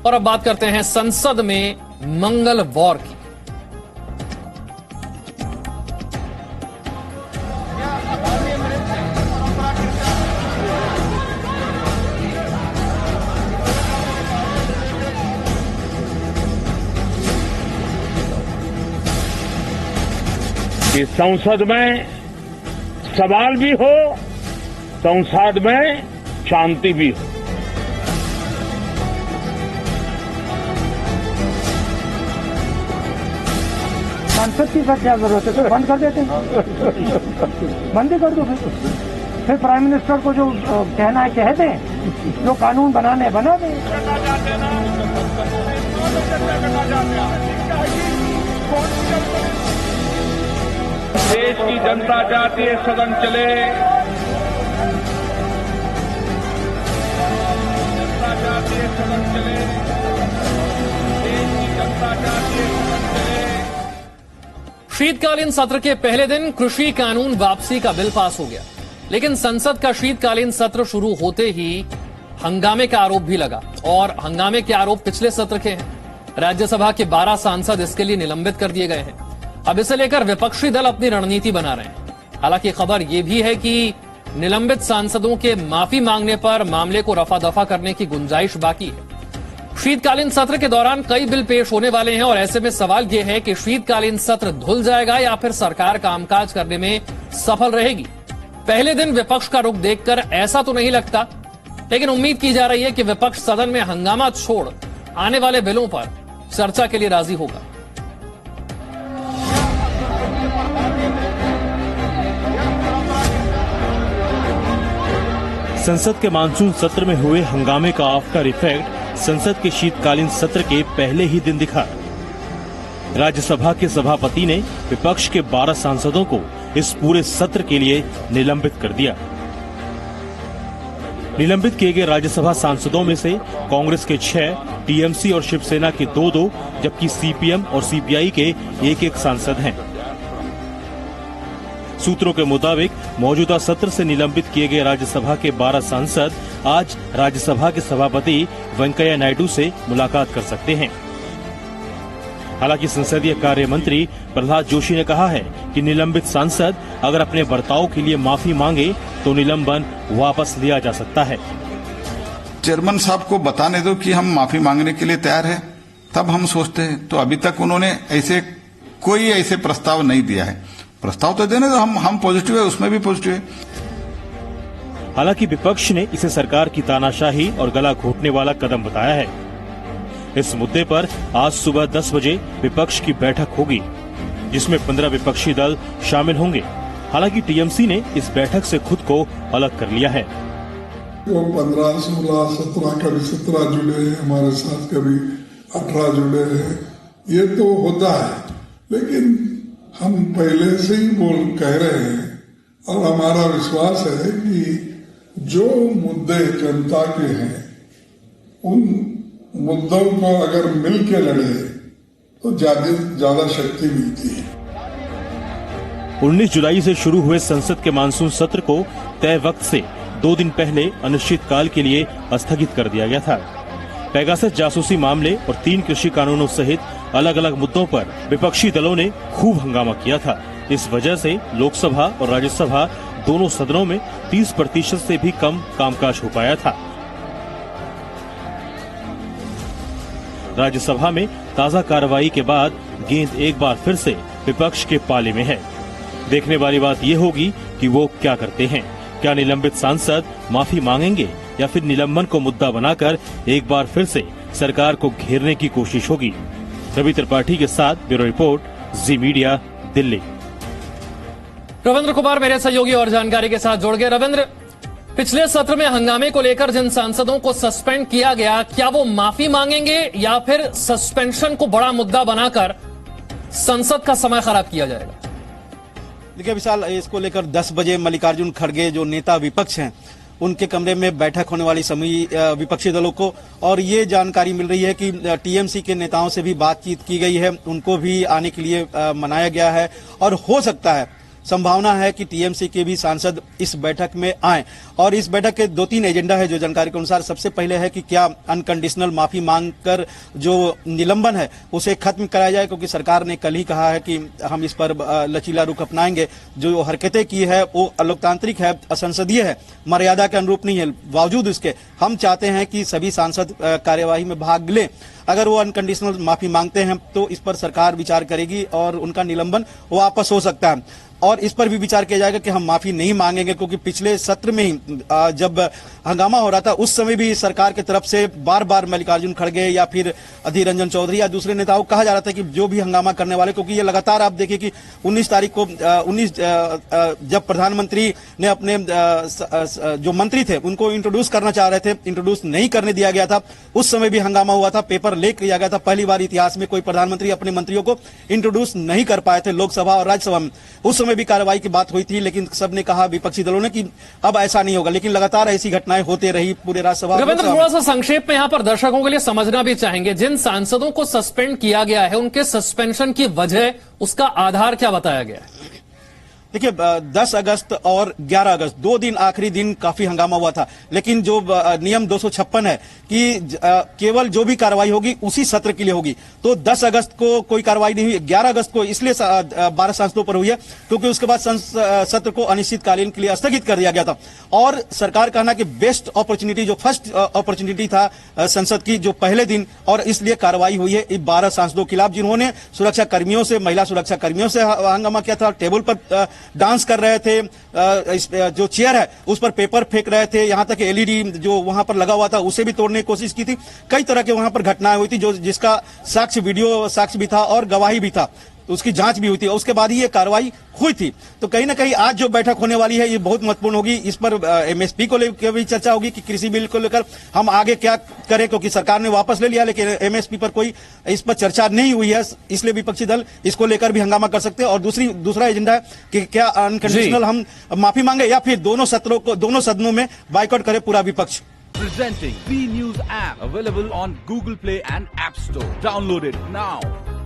और अब बात करते हैं संसद में मंगल वॉर की। कि संसद में सवाल भी हो, संसद में शांति भी हो। संसद की क्या जरूरत है? तो बंद कर देते हैं, बंद ही कर दो। फिर प्राइम मिनिस्टर को जो कहना है कह दें, जो कानून बनाने बना दें। देश की जनता चाहती है सदन चले, जनता चाहती है सदन चले, देश की जनता चाहती है सदन चले। शीतकालीन सत्र के पहले दिन कृषि कानून वापसी का बिल पास हो गया, लेकिन संसद का शीतकालीन सत्र शुरू होते ही हंगामे का आरोप भी लगा और हंगामे के आरोप पिछले सत्र के हैं। राज्यसभा के 12 सांसद इसके लिए निलंबित कर दिए गए हैं। अब इसे लेकर विपक्षी दल अपनी रणनीति बना रहे हैं। हालांकि खबर यह भी है कि निलंबित सांसदों के माफी मांगने पर मामले को रफा दफा करने की गुंजाइश बाकी है। शीतकालीन सत्र के दौरान कई बिल पेश होने वाले हैं और ऐसे में सवाल यह है कि शीतकालीन सत्र धुल जाएगा या फिर सरकार कामकाज करने में सफल रहेगी। पहले दिन विपक्ष का रुख देखकर ऐसा तो नहीं लगता, लेकिन उम्मीद की जा रही है कि विपक्ष सदन में हंगामा छोड़ आने वाले बिलों पर चर्चा के लिए राजी होगा। संसद के मानसून सत्र में हुए हंगामे का आफ्टर इफेक्ट संसद के शीतकालीन सत्र के पहले ही दिन दिखा। राज्यसभा के सभापति ने विपक्ष के 12 सांसदों को इस पूरे सत्र के लिए निलंबित कर दिया। निलंबित किए गए राज्यसभा सांसदों में से कांग्रेस के 6, टीएमसी और शिवसेना के 2-2, जबकि सीपीएम और सीपीआई के 1-1 सांसद हैं। सूत्रों के मुताबिक मौजूदा सत्र से निलंबित किए गए राज्यसभा के 12 सांसद आज राज्यसभा के सभापति वेंकैया नायडू से मुलाकात कर सकते हैं। हालांकि संसदीय कार्य मंत्री प्रहलाद जोशी ने कहा है कि निलंबित सांसद अगर अपने बर्ताव के लिए माफी मांगे तो निलंबन वापस लिया जा सकता है। चेयरमैन साहब को बताने दो कि हम माफी मांगने के लिए तैयार हैं, तब हम सोचते हैं। तो अभी तक उन्होंने कोई ऐसे प्रस्ताव नहीं दिया है। प्रस्ताव तो देने दो, हम पॉजिटिव है, उसमें भी पॉजिटिव है। हालांकि विपक्ष ने इसे सरकार की तानाशाही और गला घोटने वाला कदम बताया है। इस मुद्दे पर आज सुबह 10 बजे विपक्ष की बैठक होगी, जिसमें 15 विपक्षी दल शामिल होंगे। हालांकि टीएमसी ने इस बैठक से खुद को अलग कर लिया है। वो 15, 16, 17 कभी 17 जुड़े हैं हमारे साथ, कभी 18 जुड़े हैं। ये तो होता है, लेकिन हम पहले से ही कह रहे हैं और हमारा विश्वास है कि जो मुद्दे जनता के हैं उन मुद्दों को अगर मिल के लड़े तो ज्यादा शक्ति मिलती है। 19 जुलाई से शुरू हुए संसद के मानसून सत्र को तय वक्त से 2 दिन पहले अनिश्चितकाल के लिए स्थगित कर दिया गया था। पेगासस जासूसी मामले और 3 कृषि कानूनों सहित अलग अलग मुद्दों पर विपक्षी दलों ने खूब हंगामा किया था। इस वजह से लोकसभा और राज्यसभा दोनों सदनों में 30% से भी कम कामकाज हो पाया था। राज्यसभा में ताजा कार्रवाई के बाद गेंद एक बार फिर से विपक्ष के पाले में है। देखने वाली बात ये होगी कि वो क्या करते हैं। क्या निलंबित सांसद माफी मांगेंगे या फिर निलंबन को मुद्दा बनाकर एक बार फिर से सरकार को घेरने की कोशिश होगी। रवि त्रिपाठी के साथ ब्यूरो रिपोर्ट, जी मीडिया, दिल्ली। रविंद्र कुमार मेरे सहयोगी और जानकारी के साथ जुड़ गए। रविंद्र, पिछले सत्र में हंगामे को लेकर जिन सांसदों को सस्पेंड किया गया, क्या वो माफी मांगेंगे या फिर सस्पेंशन को बड़ा मुद्दा बनाकर संसद का समय खराब किया जाएगा? देखिए विशाल, इसको लेकर 10 बजे मल्लिकार्जुन खड़गे जो नेता विपक्ष हैं उनके कमरे में बैठक होने वाली सभी विपक्षी दलों को, और ये जानकारी मिल रही है कि टीएमसी के नेताओं से भी बातचीत की गई है, उनको भी आने के लिए मनाया गया है और हो सकता है संभावना है कि टीएमसी के भी सांसद इस बैठक में आए। और इस बैठक के 2-3 एजेंडा है जो जानकारी के अनुसार। सबसे पहले है कि क्या अनकंडीशनल माफी मांगकर जो निलंबन है उसे खत्म कराया जाए, क्योंकि सरकार ने कल ही कहा है कि हम इस पर लचीला रुख अपनाएंगे। जो हरकतें की है वो अलोकतांत्रिक है, असंसदीय है, मर्यादा के अनुरूप नहीं है। बावजूद इसके हम चाहते हैं कि सभी सांसद कार्यवाही में भाग लें। अगर वो अनकंडीशनल माफी मांगते हैं तो इस पर सरकार विचार करेगी और उनका निलंबन वापस हो सकता है। और इस पर भी विचार किया जाएगा कि हम माफी नहीं मांगेंगे, क्योंकि पिछले सत्र में ही जब हंगामा हो रहा था उस समय भी सरकार की तरफ से बार बार मल्लिकार्जुन खड़गे या फिर अधीर रंजन चौधरी या दूसरे नेताओं को कहा जा रहा था कि जो भी हंगामा करने वाले, क्योंकि ये लगातार आप देखिए कि 19 तारीख को जब प्रधानमंत्री ने अपने जो मंत्री थे उनको इंट्रोड्यूस करना चाह रहे थे, इंट्रोड्यूस नहीं करने दिया गया था, उस समय भी हंगामा हुआ था, पेपर लीक किया गया था। पहली बार इतिहास में कोई प्रधानमंत्री अपने मंत्रियों को इंट्रोड्यूस नहीं कर पाए थे लोकसभा और राज्यसभा में। उस समय भी कार्रवाई की बात हुई थी, लेकिन सबने कहा विपक्षी दलों ने कि अब ऐसा नहीं होगा। लेकिन लगातार ऐसी घटनाएं होते रही पूरे राज्यसभा। रविंद्र, थोड़ा सा संक्षेप में यहां पर दर्शकों के लिए समझना भी चाहेंगे, जिन सांसदों को सस्पेंड किया गया है उनके सस्पेंशन की वजह, उसका आधार क्या बताया गया है? देखिए 10 अगस्त और 11 अगस्त 2 दिन आखिरी दिन काफी हंगामा हुआ था, लेकिन जो नियम 256 है कि केवल जो भी कार्रवाई होगी उसी सत्र के लिए होगी। तो 10 अगस्त को कोई कार्रवाई नहीं हुई, 11 अगस्त को इसलिए 12 सांसदों पर हुई है क्योंकि उसके बाद सत्र को अनिश्चितकालीन के लिए स्थगित कर दिया गया था। और सरकार कहना कि बेस्ट अपॉर्चुनिटी, जो फर्स्ट अपॉर्चुनिटी था संसद की, जो पहले दिन, और इसलिए कार्रवाई हुई है 12 सांसदों के खिलाफ जिन्होंने सुरक्षा कर्मियों से, महिला सुरक्षा कर्मियों से हंगामा किया था, टेबल पर डांस कर रहे थे, जो चेयर है उस पर पेपर फेंक रहे थे, यहां तक एलईडी जो वहां पर लगा हुआ था उसे भी तोड़ने की कोशिश की थी। कई तरह के वहां पर घटनाएं हुई थी जिसका साक्ष्य, वीडियो साक्ष्य भी था और गवाही भी था, तो उसकी जांच भी हुई थी। उसके बाद ही ये कार्रवाई हुई थी। तो कहीं ना कहीं आज जो बैठक होने वाली है ये बहुत महत्वपूर्ण होगी। इस पर एमएसपी को लेकर भी चर्चा होगी कि कृषि बिल को लेकर हम आगे क्या करें, क्योंकि सरकार ने वापस ले लिया, लेकिन एमएसपी पर कोई इस पर चर्चा नहीं हुई है, इसलिए विपक्षी दल इसको लेकर भी हंगामा कर सकते हैं। और दूसरा एजेंडा है कि क्या अनकंडीशनल हम माफी मांगे या फिर दोनों सदनों में बाइकआउट करे पूरा विपक्ष। Presenting B News app available on Google Play and App Store. Download it now.